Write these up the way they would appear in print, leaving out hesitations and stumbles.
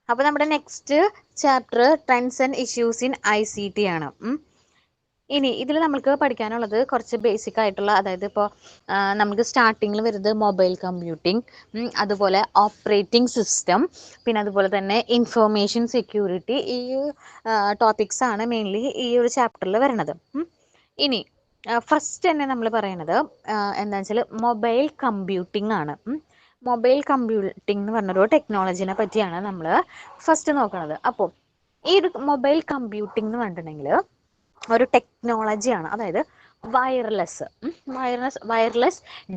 അപ്പോൾ നമ്മുടെ next chapter trends and issues in ICT ആണ്. ഇനി ഇതിൽ നമുക്ക് പഠിക്കാനുള്ളത് കുറച്ച് ബേസിക് ആയിട്ടുള്ള, അതായത് ഇപ്പോൾ നമുക്ക് സ്റ്റാർട്ടിങ്ങിൽ വരുന്നത് മൊബൈൽ കമ്പ്യൂട്ടിംഗ്, അതുപോലെ ഓപ്പറേറ്റിംഗ് സിസ്റ്റം, പിന്നെ അതുപോലെ തന്നെ ഇൻഫർമേഷൻ സെക്യൂരിറ്റി. ഈ ടോപ്പിക്സ് ആണ് മെയിൻലി ഈ ഒരു ചാപ്റ്ററിൽ വരുന്നത്. ഇനി ഫസ്റ്റ് തന്നെ നമ്മൾ പറയുന്നത് എന്താണെന്ന് വെച്ചാൽ മൊബൈൽ കമ്പ്യൂട്ടിംഗ് ആണ്. മൊബൈൽ കമ്പ്യൂട്ടിംഗ് എന്ന് പറഞ്ഞൊരു ടെക്നോളജിനെ പറ്റിയാണ് നമ്മൾ ഫസ്റ്റ് നോക്കുന്നത്. അപ്പോൾ ഈ ഒരു മൊബൈൽ കമ്പ്യൂട്ടിംഗ് എന്ന് പറഞ്ഞിട്ടുണ്ടെങ്കിൽ ഒരു ടെക്നോളജിയാണ്, അതായത് വയർലെസ്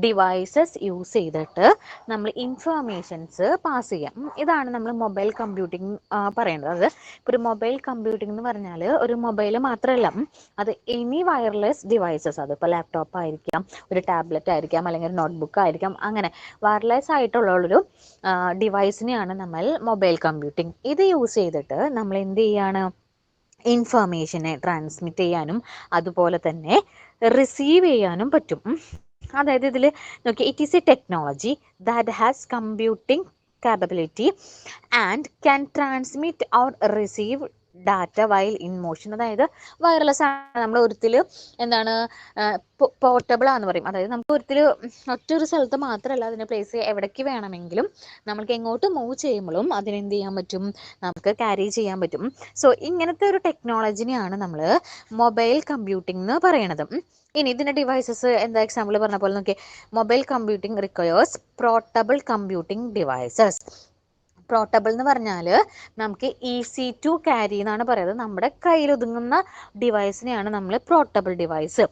ഡിവൈസസ് യൂസ് ചെയ്തിട്ട് നമ്മൾ ഇൻഫർമേഷൻസ് പാസ് ചെയ്യാം. ഇതാണ് നമ്മൾ മൊബൈൽ കമ്പ്യൂട്ടിംഗ് പറയുന്നത്. അത് ഇപ്പോൾ ഒരു മൊബൈൽ കമ്പ്യൂട്ടിംഗ് എന്ന് പറഞ്ഞാൽ ഒരു മൊബൈൽ മാത്രമല്ല, അത് എനി വയർലെസ് ഡിവൈസസ്, അതിപ്പോൾ ലാപ്ടോപ്പ് ആയിരിക്കാം, ഒരു ടാബ്ലറ്റ് ആയിരിക്കാം, അല്ലെങ്കിൽ ഒരു നോട്ട്ബുക്ക് ആയിരിക്കാം, അങ്ങനെ വയർലെസ് ആയിട്ടുള്ളൊരു ഡിവൈസിനെയാണ് നമ്മൾ മൊബൈൽ കമ്പ്യൂട്ടിംഗ്. ഇത് യൂസ് ചെയ്തിട്ട് നമ്മൾ എന്ത് ചെയ്യാണ്, ഇൻഫർമേഷനെ ട്രാൻസ്മിറ്റ് ചെയ്യാനും അതുപോലെ തന്നെ റിസീവ് ചെയ്യാനും പറ്റും. അതായത് ഇതിൽ നോക്കി, it is A technology that has computing capability and can transmit or receive data while in motion. അതായത് വയർലെസ് ആണ്, നമ്മൾ ഒരിക്കൽ എന്താണ് പോർട്ടബിൾ ആണെന്ന് പറയും. അതായത് നമുക്ക് ഒരിക്കൽ ഒറ്റൊരു സ്ഥലത്ത് മാത്രമല്ല അതിനെ പ്ലേസ് എവിടേക്ക് വേണമെങ്കിലും നമ്മൾക്ക് എങ്ങോട്ട് മൂവ് ചെയ്യുമ്പോഴും അതിനെന്ത് ചെയ്യാൻ പറ്റും, നമുക്ക് ക്യാരി ചെയ്യാൻ പറ്റും. സോ ഇങ്ങനത്തെ ഒരു ടെക്നോളജിനെയാണ് നമ്മൾ മൊബൈൽ കമ്പ്യൂട്ടിംഗ് എന്ന് പറയണത്. ഇനി ഇതിൻ്റെ ഡിവൈസസ് എന്താ എക്സാമ്പിൾ പറഞ്ഞ പോലെ നോക്കിയേ, mobile computing requires portable computing devices. Portable എന്ന് പറഞ്ഞാൽ നമുക്ക് ഈസി ടു ക്യാരി എന്നാണ് പറയുന്നത്. നമ്മുടെ കയ്യിൽ ഒതുങ്ങുന്ന ഡിവൈസിനെയാണ് നമ്മൾ പോർട്ടബിൾ ഡിവൈസ്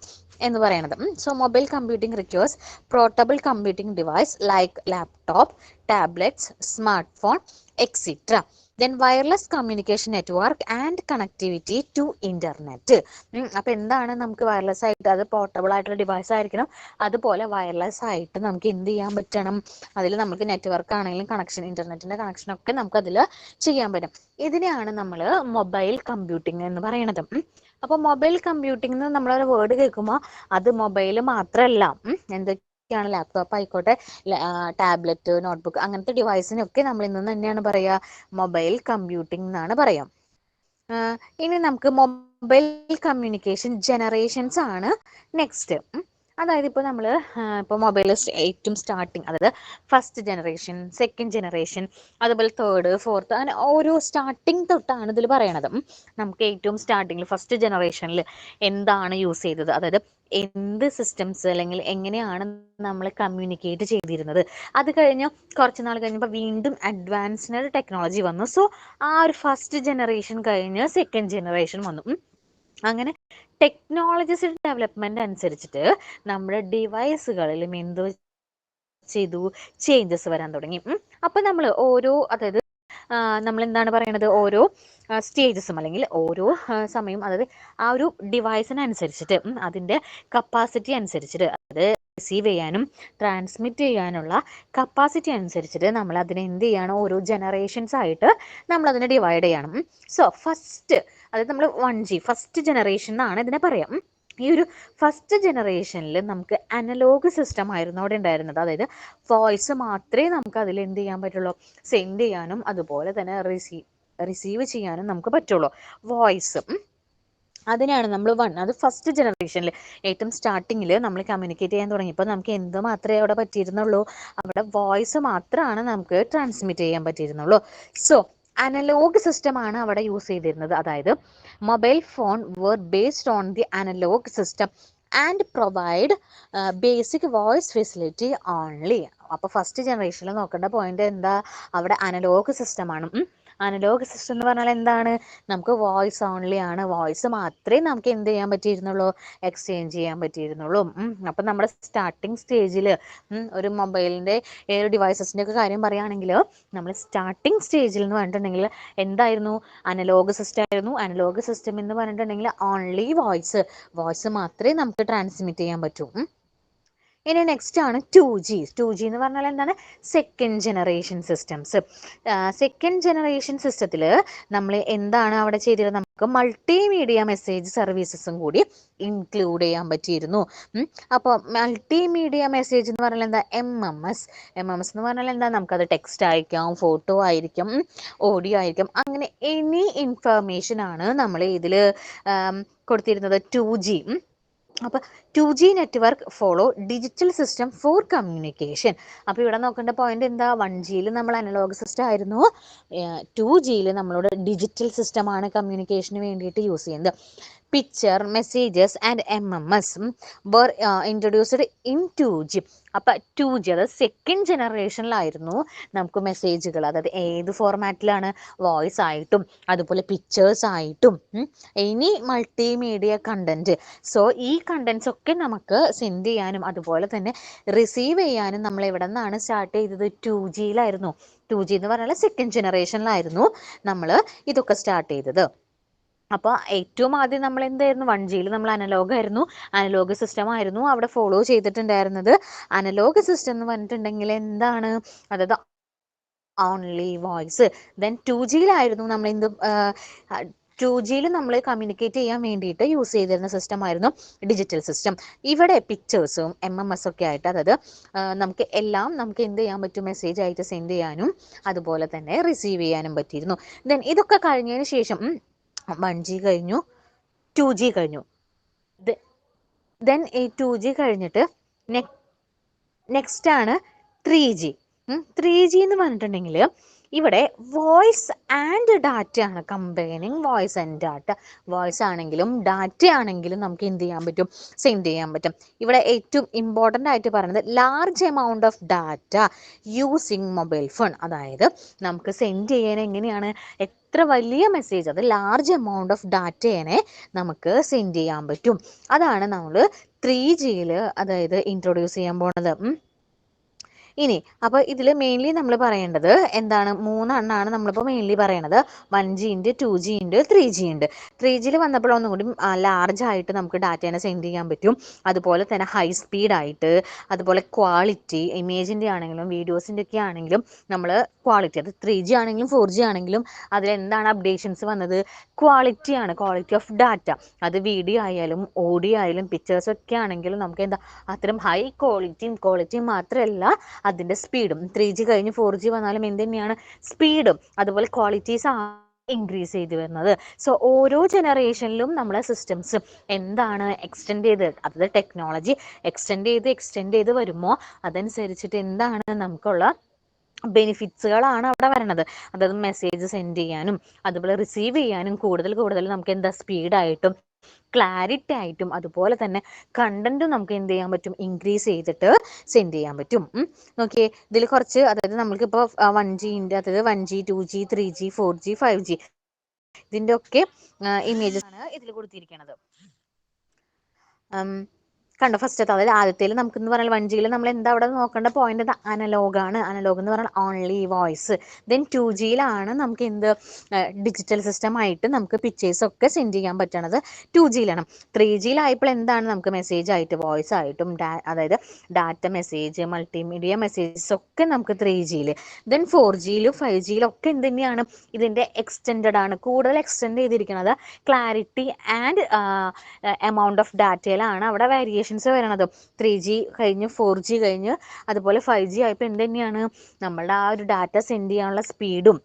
എന്ന് പറയുന്നത്. So mobile computing requires portable computing device like laptop, tablets, smart phone etcetera. Then wireless communication network and connectivity to internet. അപ്പോൾ എന്താണ് നമുക്ക് വയർലെസ് ആയിട്ട്, അത് പോർട്ടബിൾ ആയിട്ടുള്ള ഡിവൈസ് ആയിരിക്കണം, അതുപോലെ വയർലെസ് ആയിട്ട് നമുക്ക് എന്ത് ചെയ്യാൻ പറ്റണം, അതിൽ നമുക്ക് നെറ്റ്വർക്ക് ആണെങ്കിലും കണക്ഷൻ, ഇൻ്റർനെറ്റിൻ്റെ കണക്ഷനൊക്കെ നമുക്ക് അതിൽ ചെയ്യാൻ പറ്റും. ഇതിനെയാണ് നമ്മൾ മൊബൈൽ കമ്പ്യൂട്ടിംഗ് എന്ന് പറയുന്നത്. അപ്പോൾ മൊബൈൽ കമ്പ്യൂട്ടിംഗ് എന്ന് നമ്മളൊരു വേർഡ് കേൾക്കുമ്പോൾ അത് മൊബൈൽ മാത്രമല്ല, എന്തൊക്കെയാണ് ലാപ്ടോപ്പ് ആയിക്കോട്ടെ, ടാബ്ലറ്റ്, നോട്ട്ബുക്ക്, അങ്ങനത്തെ ഡിവൈസിനൊക്കെ നമ്മൾ ഇന്ന് തന്നെയാണ് പറയുക മൊബൈൽ കമ്പ്യൂട്ടിംഗ് എന്നാണ് പറയാം. ഇനി നമുക്ക് മൊബൈൽ കമ്മ്യൂണിക്കേഷൻ ജനറേഷൻസ് ആണ് നെക്സ്റ്റ്. അതായത് ഇപ്പോൾ നമ്മൾ ഇപ്പോൾ മൊബൈൽ ഏറ്റവും സ്റ്റാർട്ടിങ്, അതായത് ഫസ്റ്റ് ജനറേഷൻ, സെക്കൻഡ് ജനറേഷൻ, അതുപോലെ തേർഡ്, ഫോർത്ത്, അങ്ങനെ ഓരോ സ്റ്റാർട്ടിങ് തൊട്ടാണ് ഇതിൽ പറയണത്. നമുക്ക് ഏറ്റവും സ്റ്റാർട്ടിങ്ങിൽ ഫസ്റ്റ് ജനറേഷനിൽ എന്താണ് യൂസ് ചെയ്തത്, അതായത് എന്ത് സിസ്റ്റംസ് അല്ലെങ്കിൽ എങ്ങനെയാണ് നമ്മൾ കമ്മ്യൂണിക്കേറ്റ് ചെയ്തിരുന്നത്. അത് കഴിഞ്ഞ് കുറച്ച് നാൾ കഴിഞ്ഞപ്പോൾ വീണ്ടും അഡ്വാൻസ്ഡ് ടെക്നോളജി വന്നു. സോ ആ ഒരു ഫസ്റ്റ് ജനറേഷൻ കഴിഞ്ഞ് സെക്കൻഡ് ജനറേഷൻ വന്നു. അങ്ങനെ ടെക്നോളജീസ് ഡെവലപ്മെന്റ് അനുസരിച്ചിട്ട് നമ്മുടെ ഡിവൈസുകളിലും എന്ത് ചെയ്തു, ചേഞ്ചസ് വരാൻ തുടങ്ങി. അപ്പം നമ്മൾ ഓരോ, അതായത് നമ്മൾ എന്താണ് പറയണത്, ഓരോ സ്റ്റേജസും അല്ലെങ്കിൽ ഓരോ സമയം, അതായത് ആ ഒരു ഡിവൈസിനനുസരിച്ചിട്ട് അതിൻ്റെ കപ്പാസിറ്റി അനുസരിച്ചിട്ട്, അത് റിസീവ് ചെയ്യാനും ട്രാൻസ്മിറ്റ് ചെയ്യാനുള്ള കപ്പാസിറ്റി അനുസരിച്ചിട്ട് നമ്മൾ അതിനെ എന്ത് ചെയ്യണം, ഓരോ ജനറേഷൻസ് ആയിട്ട് നമ്മളതിനെ ഡിവൈഡ് ചെയ്യണം. സോ ഫസ്റ്റ്, അതായത് നമ്മൾ 1G ഫസ്റ്റ് ജനറേഷൻ എന്നാണ് ഇതിനെ പറയാം. ഈ ഒരു ഫസ്റ്റ് ജനറേഷനിൽ നമുക്ക് അനലോഗ് സിസ്റ്റം ആയിരുന്നു അവിടെ ഉണ്ടായിരുന്നത്. അതായത് വോയിസ് മാത്രമേ നമുക്ക് അതിൽ എന്ത് ചെയ്യാൻ പറ്റുള്ളൂ, സെൻഡ് ചെയ്യാനും അതുപോലെ തന്നെ റിസീവ് ചെയ്യാനും നമുക്ക് പറ്റുള്ളൂ, വോയിസ്. അതിനാണ് നമ്മൾ അത് ഫസ്റ്റ് ജനറേഷനിൽ ഏറ്റവും സ്റ്റാർട്ടിങ്ങിൽ നമ്മൾ കമ്മ്യൂണിക്കേറ്റ് ചെയ്യാൻ തുടങ്ങിയപ്പോൾ നമുക്ക് എന്ത് മാത്രമേ അവിടെ പറ്റിയിരുന്നുള്ളൂ, അവിടെ വോയിസ് മാത്രമാണ് നമുക്ക് ട്രാൻസ്മിറ്റ് ചെയ്യാൻ പറ്റിയിരുന്നുള്ളൂ. സോ അനലോഗ് സിസ്റ്റമാണ് അവിടെ യൂസ് ചെയ്തിരുന്നത്. അതായത് mobile phone were based on the analog system and provide basic voice facility only. അപ്പോൾ ഫസ്റ്റ് ജനറേഷനിൽ നോക്കേണ്ട പോയിന്റ് എന്താ, അവിടെ അനലോഗ് സിസ്റ്റമാണ്. അനലോഗ് സിസ്റ്റം എന്ന് പറഞ്ഞാൽ എന്താണ്, നമുക്ക് വോയിസ് ഓൺലി ആണ്, വോയിസ് മാത്രമേ നമുക്ക് എന്ത് ചെയ്യാൻ പറ്റിയിരുന്നുള്ളൂ, എക്സ്ചേഞ്ച് ചെയ്യാൻ പറ്റിയിരുന്നുള്ളൂ. അപ്പം നമ്മുടെ സ്റ്റാർട്ടിങ് സ്റ്റേജിൽ ഒരു മൊബൈലിൻ്റെ ഏത് ഡിവൈസസിൻ്റെ ഒക്കെ കാര്യം പറയുകയാണെങ്കിൽ നമ്മൾ സ്റ്റാർട്ടിങ് സ്റ്റേജിൽ എന്ന് പറഞ്ഞിട്ടുണ്ടെങ്കിൽ എന്തായിരുന്നു, അനലോഗ് സിസ്റ്റം ആയിരുന്നു. അനലോഗ് സിസ്റ്റം എന്ന് പറഞ്ഞിട്ടുണ്ടെങ്കിൽ ഓൺലി വോയിസ് മാത്രമേ നമുക്ക് ട്രാൻസ്മിറ്റ് ചെയ്യാൻ പറ്റൂ. ഇനി നെക്സ്റ്റ് ആണ് 2G. 2G എന്ന് പറഞ്ഞാൽ എന്താണ്? Second generation systems. Second generation സിസ്റ്റത്തിൽ നമ്മൾ എന്താണ് അവിടെ ചെയ്തിരുന്നത്? നമുക്ക് മൾട്ടിമീഡിയ മെസ്സേജ് സർവീസസും കൂടി ഇൻക്ലൂഡ് ചെയ്യാൻ പറ്റിയിരുന്നു. അപ്പോൾ മൾട്ടിമീഡിയ മെസ്സേജ് എന്ന് പറഞ്ഞാൽ എന്താ? MMS. MMS എന്ന് പറഞ്ഞാൽ എന്താ? നമുക്കത് ടെക്സ്റ്റ് അയക്കാം, ഫോട്ടോ ആയിരിക്കും, ഓഡിയോ ആയിരിക്കും, അങ്ങനെ എനി ഇൻഫർമേഷൻ ആണ് നമ്മൾ ഇതിൽ കൊടുത്തിരുന്നത് 2G. അപ്പോൾ 2G network follow digital system for communication. അപ്പോൾ ഇവിടെ നോക്കേണ്ട പോയിന്റ് എന്താ? 1Gയിൽ നമ്മൾ അനലോഗ് സിസ്റ്റം ആയിരുന്നു, 2Gയിൽ നമ്മളോട് ഡിജിറ്റൽ സിസ്റ്റമാണ് കമ്മ്യൂണിക്കേഷന് വേണ്ടിയിട്ട് യൂസ് ചെയ്യുന്നത്. Picture, messages and MMS were introduced in 2G. അപ്പം 2G അതായത് സെക്കൻഡ് ജനറേഷനിലായിരുന്നു നമുക്ക് മെസ്സേജുകൾ, അതായത് ഏത് ഫോർമാറ്റിലാണ്? വോയിസ് ആയിട്ടും അതുപോലെ പിക്ചേഴ്സ് ആയിട്ടും എനി മൾട്ടിമീഡിയ കണ്ടന്റ്. സോ ഈ കണ്ടന്റ്സ് ഒക്കെ നമുക്ക് സെൻഡ് ചെയ്യാനും അതുപോലെ തന്നെ റിസീവ് ചെയ്യാനും നമ്മൾ എവിടെ നിന്നാണ് സ്റ്റാർട്ട് ചെയ്തത്? 2Gയിലായിരുന്നു. 2G എന്ന് പറഞ്ഞാൽ സെക്കൻഡ് ജനറേഷനിലായിരുന്നു നമ്മൾ ഇതൊക്കെ സ്റ്റാർട്ട് ചെയ്തത്. അപ്പോൾ ഏറ്റവും ആദ്യം നമ്മൾ എന്തായിരുന്നു? 1Gയിൽ നമ്മൾ അനലോഗ് ആയിരുന്നു, അനലോഗ് സിസ്റ്റം ആയിരുന്നു അവിടെ ഫോളോ ചെയ്തിട്ടുണ്ടായിരുന്നത്. അനലോഗ് സിസ്റ്റം എന്ന് പറഞ്ഞിട്ടുണ്ടെങ്കിൽ എന്താണ്? അതായത് ഓൺലി വോയിസ്. ദെൻ 2Gയിലായിരുന്നു നമ്മൾ 2Gയിൽ നമ്മൾ കമ്മ്യൂണിക്കേറ്റ് ചെയ്യാൻ വേണ്ടിയിട്ട് യൂസ് ചെയ്തിരുന്ന സിസ്റ്റം ആയിരുന്നു ഡിജിറ്റൽ സിസ്റ്റം. ഇവിടെ പിക്ചേഴ്സും MMS ഒക്കെ ആയിട്ട്, അതായത് നമുക്ക് എല്ലാം നമുക്ക് എന്ത് ചെയ്യാൻ പറ്റും? മെസ്സേജ് ആയിട്ട് സെൻഡ് ചെയ്യാനും അതുപോലെ തന്നെ റിസീവ് ചെയ്യാനും പറ്റിയിരുന്നു. ദെൻ ഇതൊക്കെ കഴിഞ്ഞതിന് ശേഷം 1G കഴിഞ്ഞു, 2G കഴിഞ്ഞു. ദെൻ ഈ 2G കഴിഞ്ഞിട്ട് നെക്സ്റ്റ് ആണ് 3G. 3G എന്ന് പറഞ്ഞിട്ടുണ്ടെങ്കിൽ ഇവിടെ വോയിസ് ആൻഡ് ഡാറ്റ ആണ്, combining voice and data. Voice ആണെങ്കിലും ഡാറ്റ ആണെങ്കിലും നമുക്ക് എന്ത് ചെയ്യാൻ പറ്റും? സെൻഡ് ചെയ്യാൻ പറ്റും. ഇവിടെ ഏറ്റവും ഇമ്പോർട്ടൻ്റ് ആയിട്ട് പറയുന്നത് large amount of data using mobile phone. അതായത് നമുക്ക് സെൻഡ് ചെയ്യാൻ എങ്ങനെയാണ്? എത്ര വലിയ മെസ്സേജ്, അത് ലാർജ് എമൗണ്ട് ഓഫ് ഡാറ്റേനെ നമുക്ക് സെൻഡ് ചെയ്യാൻ പറ്റും. അതാണ് നമ്മൾ 3Gയിൽ അതായത് ഇൻട്രൊഡ്യൂസ് ചെയ്യാൻ പോണത്. ഇനി അപ്പോൾ ഇതിൽ മെയിൻലി നമ്മൾ പറയേണ്ടത് എന്താണ്? 3 എണ്ണമാണ് നമ്മളിപ്പോൾ മെയിൻലി പറയണത്. 1G ഉണ്ട്, 2G ഉണ്ട്, 3G ഉണ്ട്. 3Gയിൽ വന്നപ്പോൾ ഒന്നും കൂടി ലാർജ് ആയിട്ട് നമുക്ക് ഡാറ്റേനെ സെൻഡ് ചെയ്യാൻ പറ്റും. അതുപോലെ തന്നെ ഹൈ സ്പീഡായിട്ട്, അതുപോലെ ക്വാളിറ്റി, ഇമേജിൻ്റെ ആണെങ്കിലും വീഡിയോസിൻ്റെ ഒക്കെ ആണെങ്കിലും നമ്മൾ ക്വാളിറ്റി, അത് 3G ആണെങ്കിലും 4G ആണെങ്കിലും അതിലെന്താണ് അപ്ഡേഷൻസ് വന്നത്? ക്വാളിറ്റിയാണ്, ക്വാളിറ്റി ഓഫ് ഡാറ്റ. അത് വീഡിയോ ആയാലും ഓഡിയോ ആയാലും പിക്ചേഴ്സൊക്കെ ആണെങ്കിലും നമുക്ക് എന്താ അത്തരം ഹൈ ക്വാളിറ്റിയും മാത്രമല്ല അതിൻ്റെ സ്പീഡും. 3G കഴിഞ്ഞ് 4G വന്നാലും എന്ത് തന്നെയാണ്? സ്പീഡും അതുപോലെ ക്വാളിറ്റീസ് ഇൻക്രീസ് ചെയ്ത് വരുന്നത്. സോ ഓരോ ജനറേഷനിലും നമ്മളെ സിസ്റ്റംസ് എന്താണ് എക്സ്റ്റെൻഡ് ചെയ്ത്, അതായത് ടെക്നോളജി എക്സ്റ്റെൻഡ് ചെയ്ത് വരുമ്പോൾ അതനുസരിച്ചിട്ട് എന്താണ് നമുക്കുള്ള ബെനിഫിറ്റ്സുകളാണ് അവിടെ വരുന്നത്. അതായത് മെസ്സേജ് സെൻഡ് ചെയ്യാനും അതുപോലെ റിസീവ് ചെയ്യാനും കൂടുതൽ നമുക്ക് എന്താ സ്പീഡായിട്ടും ക്ലാരിറ്റി ആയിട്ടും അതുപോലെ തന്നെ കണ്ടന്റും നമുക്ക് എന്ത് ചെയ്യാൻ പറ്റും? ഇൻക്രീസ് ചെയ്തിട്ട് സെൻഡ് ചെയ്യാൻ പറ്റും. നോക്കിയേ, ഇതിൽ കുറച്ച്, അതായത് നമ്മൾക്കിപ്പോൾ 1G ഉണ്ട്, അതായത് 1G 2G 3G 4G 5G ഇതിൻ്റെ ഒക്കെ ഇമേജസ് ആണ് ഇതിൽ കൊടുത്തിരിക്കുന്നത്. കണ്ടോ? ഫസ്റ്റത്തെ അതായത് ആദ്യത്തേൽ നമുക്കെന്ന് പറഞ്ഞാൽ 1Gയിൽ നമ്മൾ എന്താ അവിടെ നോക്കേണ്ട പോയിന്റ്? അത് അനലോഗാണ്. അനലോഗ് എന്ന് പറഞ്ഞാൽ ഓൺലി വോയിസ്. ദെൻ 2Gയിലാണ് നമുക്ക് എന്ത് ഡിജിറ്റൽ സിസ്റ്റം ആയിട്ട് നമുക്ക് പിക്ചേഴ്സ് ഒക്കെ സെൻഡ് ചെയ്യാൻ പറ്റണത് 2Gയിലാണ്. 3Gയിലായപ്പോൾ എന്താണ്? നമുക്ക് മെസ്സേജ് ആയിട്ട് വോയിസ് ആയിട്ടും അതായത് ഡാറ്റ മെസ്സേജ്, മൾട്ടിമീഡിയ മെസ്സേജസ് ഒക്കെ നമുക്ക് 3Gയിൽ. ദെൻ 4Gയിലും 5Gയിലും ഒക്കെ എന്ത് തന്നെയാണ്? ഇതിൻ്റെ എക്സ്റ്റെൻഡഡ് ആണ്, കൂടുതൽ എക്സ്റ്റെൻഡ് ചെയ്തിരിക്കുന്നത്. ക്ലാരിറ്റി ആൻഡ് എമൗണ്ട് ഓഫ് ഡാറ്റയിലാണ് അവിടെ വേരിയേഷൻസ് വരണത്. 3G കഴിഞ്ഞ് 4G കഴിഞ്ഞ് അതുപോലെ 5G ആയപ്പോൾ എന്ത് തന്നെയാണ്? നമ്മളുടെ ആ ഒരു ഡാറ്റ സെൻഡ് ചെയ്യാനുള്ള സ്പീഡും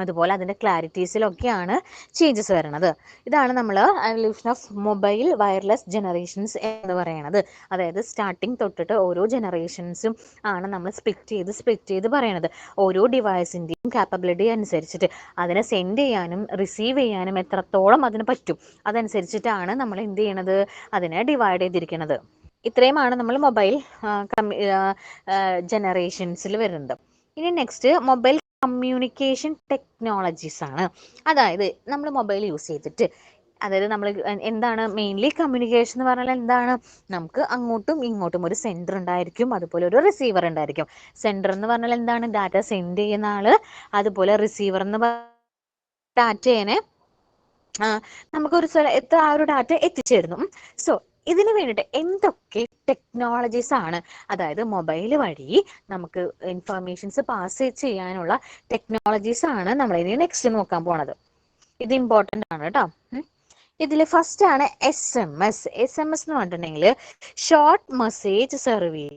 അതുപോലെ അതിൻ്റെ ക്ലാരിറ്റീസിലൊക്കെയാണ് ചേഞ്ചസ് വരുന്നത്. ഇതാണ് നമ്മൾ evolution of mobile wireless generations എന്ന് പറയുന്നത്. അതായത് സ്റ്റാർട്ടിങ് തൊട്ടിട്ട് ഓരോ ജനറേഷൻസും ആണ് നമ്മൾ സ്പ്ലിറ്റ് ചെയ്ത് പറയണത്. ഓരോ ഡിവൈസിൻ്റെയും കാപ്പബിലിറ്റി അനുസരിച്ചിട്ട് അതിനെ സെൻഡ് ചെയ്യാനും റിസീവ് ചെയ്യാനും എത്രത്തോളം അതിന് പറ്റും അതനുസരിച്ചിട്ടാണ് നമ്മൾ എന്ത് ചെയ്യണത്? അതിനെ ഡിവൈഡ് ചെയ്തിരിക്കുന്നത്. ഇത്രയുമാണ് നമ്മൾ മൊബൈൽ ജനറേഷൻസിൽ വരുന്നത്. ഇനി നെക്സ്റ്റ് മൊബൈൽ കമ്മ്യൂണിക്കേഷൻ ടെക്നോളജീസ് ആണ്. അതായത് നമ്മൾ മൊബൈൽ യൂസ് ചെയ്തിട്ട്, അതായത് നമ്മൾ എന്താണ് മെയിൻലി കമ്മ്യൂണിക്കേഷൻ എന്ന് പറഞ്ഞാൽ എന്താണ്? നമുക്ക് അങ്ങോട്ടും ഇങ്ങോട്ടും ഒരു സെൻഡർ ഉണ്ടായിരിക്കും, അതുപോലെ ഒരു റിസീവർ ഉണ്ടായിരിക്കും. സെൻഡർ എന്ന് പറഞ്ഞാൽ എന്താണ്? ഡാറ്റ സെൻഡ് ചെയ്യുന്ന ആള്. അതുപോലെ റിസീവർ എന്ന് ഡാറ്റേനെ നമുക്കൊരു സ്ഥലത്ത് ആ ഒരു ഡാറ്റ എത്തിച്ചേരുന്നു. സോ ഇതിന് വേണ്ടിയിട്ട് എന്തൊക്കെ ടെക്നോളജീസ് ആണ്, അതായത് മൊബൈൽ വഴി നമുക്ക് ഇൻഫർമേഷൻസ് പാസ് ചെയ്യാനുള്ള ടെക്നോളജീസ് ആണ് നമ്മൾ ഇനി നെക്സ്റ്റ് നോക്കാൻ പോണത്. ഇത് ഇമ്പോർട്ടൻ്റ് ആണ് കേട്ടോ. ഇതിൽ ഫസ്റ്റ് ആണ് SMS. SMS എന്ന് പറഞ്ഞിട്ടുണ്ടെങ്കിൽ ഷോർട്ട് മെസ്സേജ് സർവീസ്